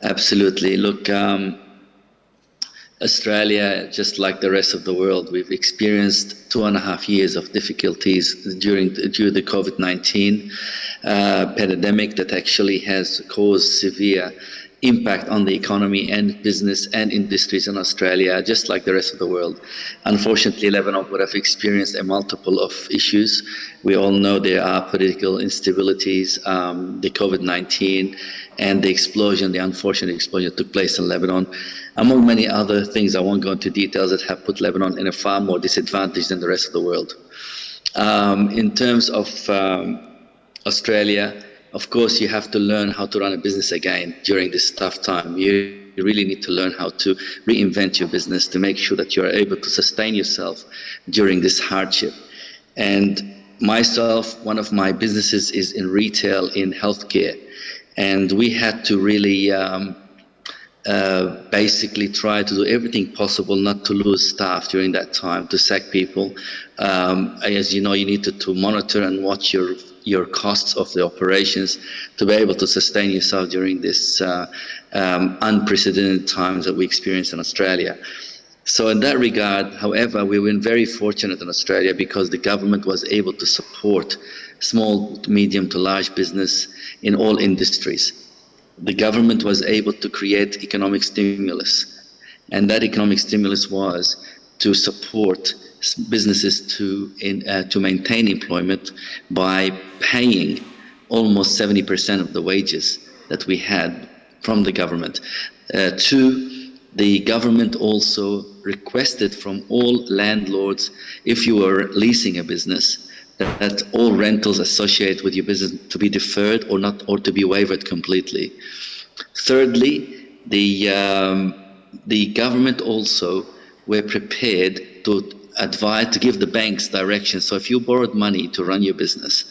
Absolutely. Look, Australia, just like the rest of the world, we've experienced 2.5 years of difficulties due the COVID-19 pandemic that actually has caused severe impact on the economy and business and industries in Australia, just like the rest of the world. Unfortunately, Lebanon would have experienced a multiple of issues. We all know there are political instabilities, the COVID-19 and the unfortunate explosion that took place in Lebanon, among many other things. I won't go into details that have put Lebanon in a far more disadvantage than the rest of the world. In terms of Australia, of course, you have to learn how to run a business again during this tough time. You really need to learn how to reinvent your business to make sure that you are able to sustain yourself during this hardship. And myself, one of my businesses is in retail in healthcare. And we had to really basically try to do everything possible not to lose staff during that time, to sack people. As you know, you needed to monitor and watch your costs of the operations to be able to sustain yourself during this unprecedented times that we experienced in Australia. So in that regard, however, we were very fortunate in Australia because the government was able to support small, medium to large business in all industries. The government was able to create economic stimulus, and that economic stimulus was to support businesses to maintain employment by paying almost 70% of the wages that we had from the government. The government also requested from all landlords, if you were leasing a business, that all rentals associated with your business to be deferred or to be waived completely. Thirdly, the government also were prepared to give the banks direction. So if you borrowed money to run your business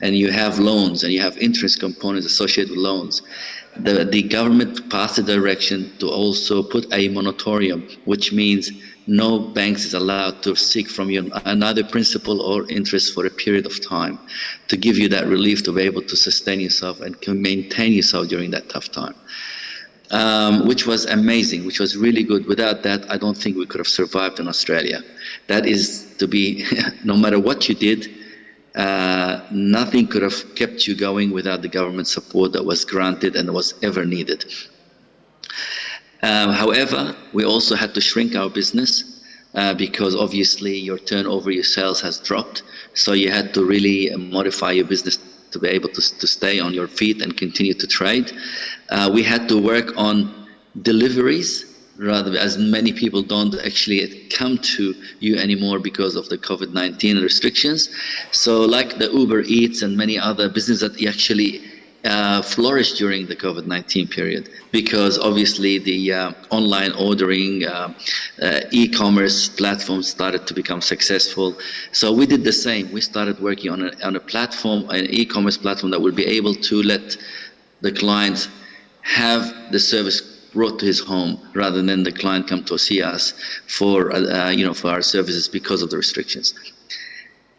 and you have loans and you have interest components associated with loans, the government passed a direction to also put a moratorium, which means no banks is allowed to seek from you another principal or interest for a period of time to give you that relief to be able to sustain yourself and can maintain yourself during that tough time, which was amazing, which was really good. Without that, I don't think we could have survived in Australia. That is to be, no matter what you did, nothing could have kept you going without the government support that was granted and was ever needed. However, we also had to shrink our business because obviously your turnover, your sales has dropped. So you had to really modify your business to be able to stay on your feet and continue to trade. We had to work on deliveries, rather, as many people don't actually come to you anymore because of the COVID-19 restrictions. So like the Uber Eats and many other businesses that actually flourished during the COVID-19 period, because obviously the online ordering, e-commerce platforms started to become successful. So we did the same. We started working on a platform, an e-commerce platform that would be able to let the client have the service brought to his home rather than the client come to see us for for our services because of the restrictions.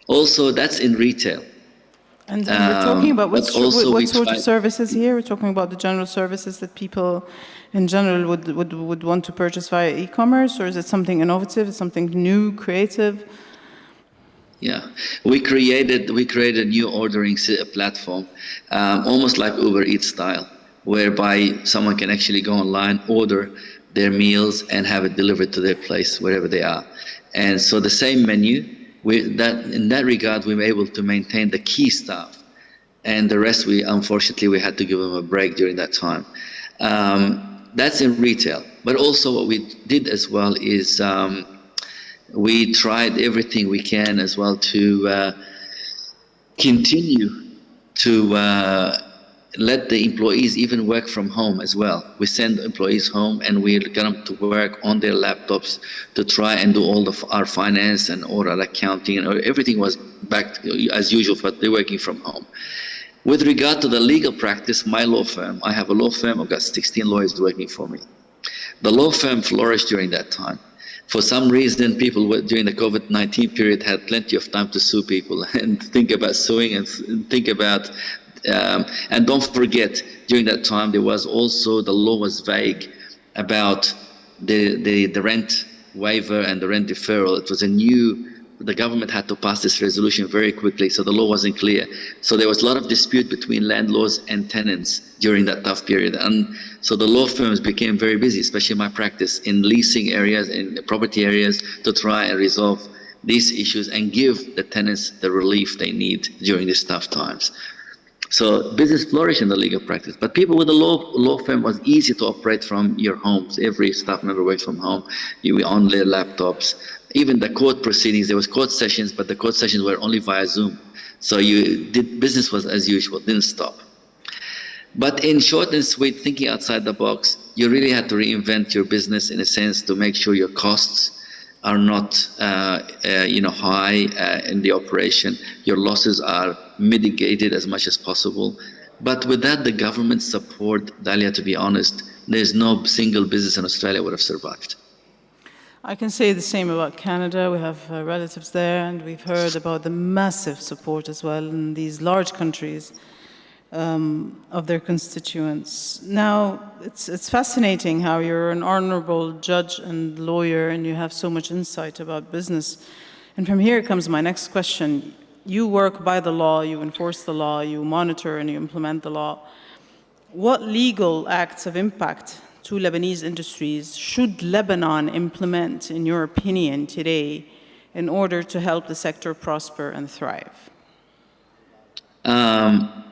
Also, that's in retail. And we're talking about what sort of services here? We're talking about the general services that people in general would want to purchase via e-commerce, or is it something innovative, something new, creative? Yeah, we created a new ordering platform, almost like Uber Eats style, whereby someone can actually go online, order their meals, and have it delivered to their place wherever they are. And so the same menu. In that regard, we were able to maintain the key staff, and the rest, unfortunately, we had to give them a break during that time. That's in retail. But also what we did as well is we tried everything we can as well to continue to let the employees even work from home as well. We send employees home and we get them to work on their laptops to try and do all of our finance and all our accounting, and everything was back as usual, but they're working from home. With regard to the legal practice, my law firm, I have a law firm, I've got 16 lawyers working for me. The law firm flourished during that time. For some reason, people during the COVID-19 period had plenty of time to sue people and think about suing and think about And don't forget, during that time, there was also, the law was vague about the rent waiver and the rent deferral. It was the government had to pass this resolution very quickly, so the law wasn't clear. So there was a lot of dispute between landlords and tenants during that tough period. And so the law firms became very busy, especially my practice, in leasing areas, in property areas, to try and resolve these issues and give the tenants the relief they need during these tough times. So business flourished in the legal practice, but people with a law firm was easy to operate from your homes. Every staff member works from home. You on their laptops. Even the court proceedings, there was court sessions, but the court sessions were only via Zoom. So business was as usual, didn't stop. But in short and sweet, thinking outside the box, you really had to reinvent your business in a sense to make sure your costs are not high in the operation. Your losses are mitigated as much as possible. But with that, the government support, Dalia, to be honest, there's no single business in Australia would have survived. I can say the same about Canada. We have relatives there, and we've heard about the massive support as well in these large countries of their constituents. Now, it's fascinating how you're an honorable judge and lawyer, and you have so much insight about business. And from here comes my next question. You work by the law, you enforce the law, you monitor and you implement the law. What legal acts of impact to Lebanese industries should Lebanon implement, in your opinion, today in order to help the sector prosper and thrive?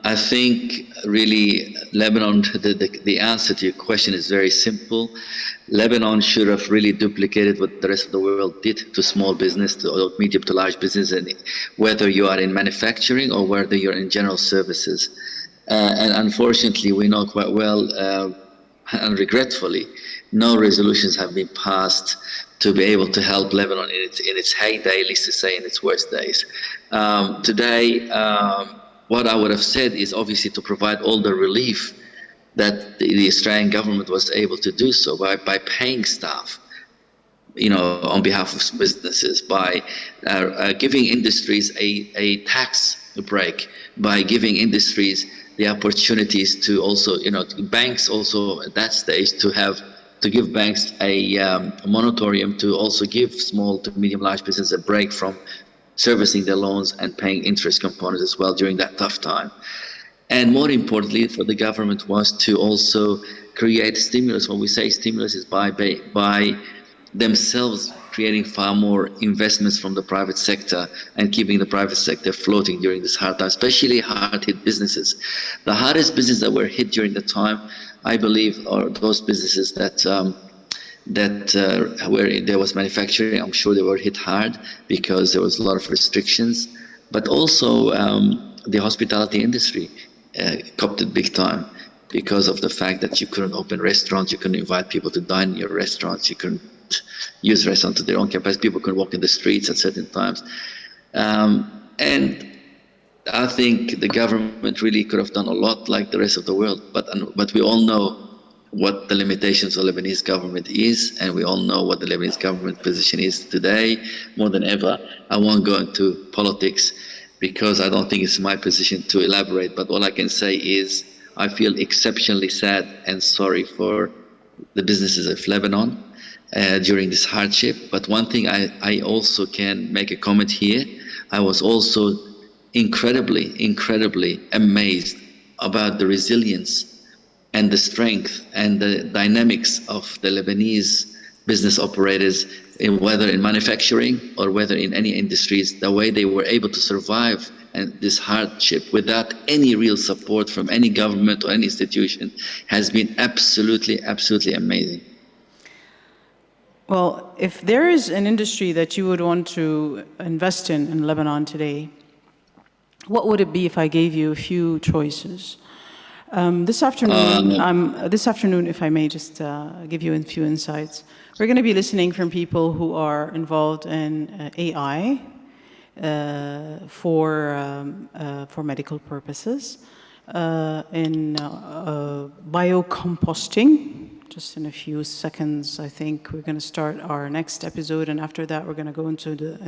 I think really Lebanon, the answer to your question is very simple. Lebanon should have really duplicated what the rest of the world did to small business, to medium to large business, and whether you are in manufacturing or whether you're in general services. And unfortunately, we know quite well, and regretfully, no resolutions have been passed to be able to help Lebanon in its heyday, at least to say in its worst days. Today, what I would have said is obviously to provide all the relief that the Australian government was able to do so by paying staff, on behalf of businesses, by giving industries a tax break, by giving industries the opportunities to also, banks also at that stage to give banks a moratorium to also give small to medium large business a break from servicing their loans and paying interest components as well during that tough time. And more importantly for the government was to also create stimulus. When we say stimulus is by themselves creating far more investments from the private sector and keeping the private sector floating during this hard time, especially hard-hit businesses. The hardest businesses that were hit during the time, I believe, are those businesses where there was manufacturing. I'm sure they were hit hard because there was a lot of restrictions, but also the hospitality industry copped it big time because of the fact that you couldn't open restaurants, you couldn't invite people to dine in your restaurants, you couldn't use restaurants to their own capacity, people couldn't walk in the streets at certain times. And I think the government really could have done a lot like the rest of the world, but we all know what the limitations of the Lebanese government is, and we all know what the Lebanese government position is today more than ever. I won't go into politics because I don't think it's my position to elaborate, but all I can say is I feel exceptionally sad and sorry for the businesses of Lebanon during this hardship. But one thing I also can make a comment here. I was also incredibly amazed about the resilience and the strength and the dynamics of the Lebanese business operators, whether in manufacturing or whether in any industries, the way they were able to survive this hardship without any real support from any government or any institution has been absolutely amazing. Well, if there is an industry that you would want to invest in Lebanon today, what would it be if I gave you a few choices? This afternoon, if I may just give you a few insights, we're going to be listening from people who are involved in AI for medical purposes, in biocomposting. Just in a few seconds, I think we're going to start our next episode, and after that, we're going to go into the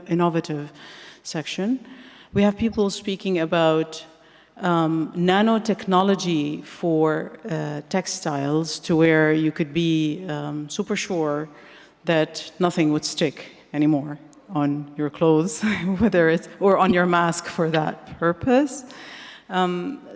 innovative section. We have people speaking about nanotechnology for textiles to where you could be super sure that nothing would stick anymore on your clothes, whether it's, or on your mask for that purpose.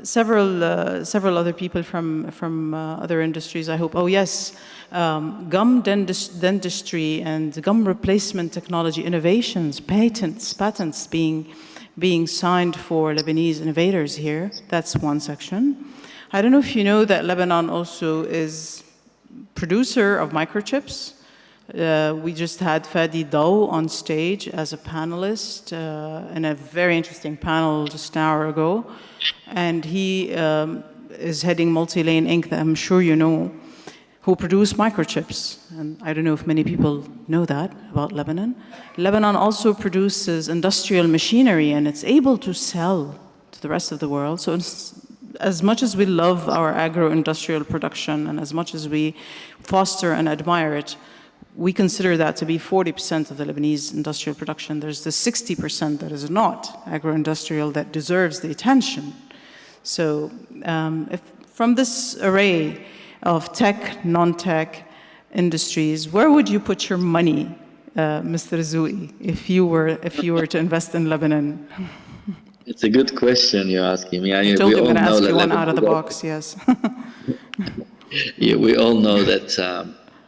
Several other people from other industries, I hope. Oh yes, gum dentistry and gum replacement technology innovations, patents being signed for Lebanese innovators here. That's one section. I don't know if you know that Lebanon also is producer of microchips. We just had Fady on stage as a panelist in a very interesting panel just an hour ago. And he is heading Multi-Lane Inc., that I'm sure you know, who produce microchips. And I don't know if many people know that about Lebanon. Lebanon also produces industrial machinery, and it's able to sell to the rest of the world. So as much as we love our agro-industrial production and as much as we foster and admire it, we consider that to be 40% of the Lebanese industrial production. There's the 60% that is not agro-industrial that deserves the attention. So if from this array of tech, non-tech industries, where would you put your money, Mr. Zouky, if you were to invest in Lebanon? It's a good question you're asking me. I told you I'm going to ask you one out of the box, yes. Yeah, we all know that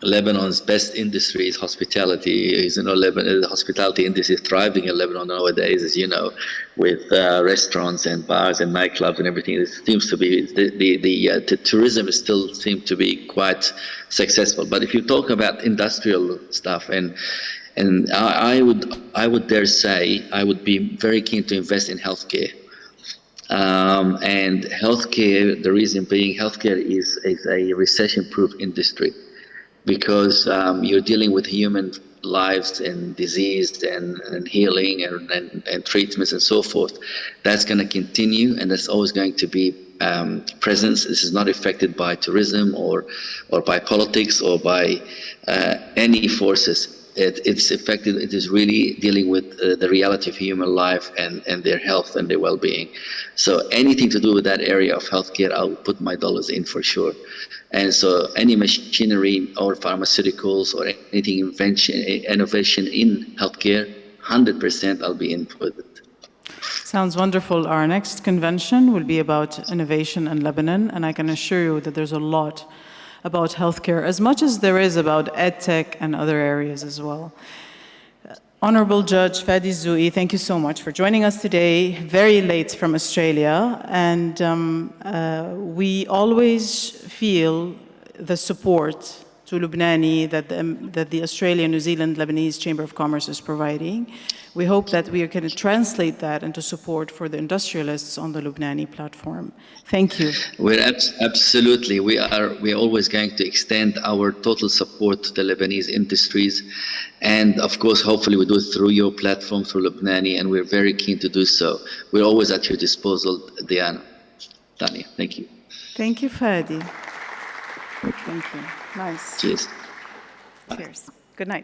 Lebanon's best industry is hospitality. You know, the hospitality industry is thriving in Lebanon nowadays, as you know, with restaurants and bars and nightclubs and everything. It seems to be the tourism still seems to be quite successful. But if you talk about industrial stuff, and I would dare say I would be very keen to invest in healthcare. And healthcare, the reason being, healthcare is a recession-proof industry. Because you're dealing with human lives and disease and healing and treatments and so forth. That's going to continue, and that's always going to be presence. This is not affected by tourism or by politics or by any forces. It's affected. It is really dealing with the reality of human life and their health and their well-being. So anything to do with that area of healthcare, I'll put my dollars in for sure. And so any machinery or pharmaceuticals or anything innovation in healthcare, 100% I'll be in with it. Sounds wonderful. Our next convention will be about innovation in Lebanon, and I can assure you that there's a lot about healthcare, as much as there is about EdTech and other areas as well. Honorable Judge Fady Zouky, thank you so much for joining us today, very late from Australia. And we always feel the support to Lebanese that the Australia-New Zealand-Lebanese Chamber of Commerce is providing. We hope that we can translate that into support for the industrialists on the Lebanese platform. Thank you. We're absolutely, we are always going to extend our total support to the Lebanese industries. And of course, hopefully we do it through your platform, through Lebanese, and we're very keen to do so. We're always at your disposal, Diana. Tanya, thank you. Thank you, Fady. Thank you. Nice. Cheers. Cheers. Good night.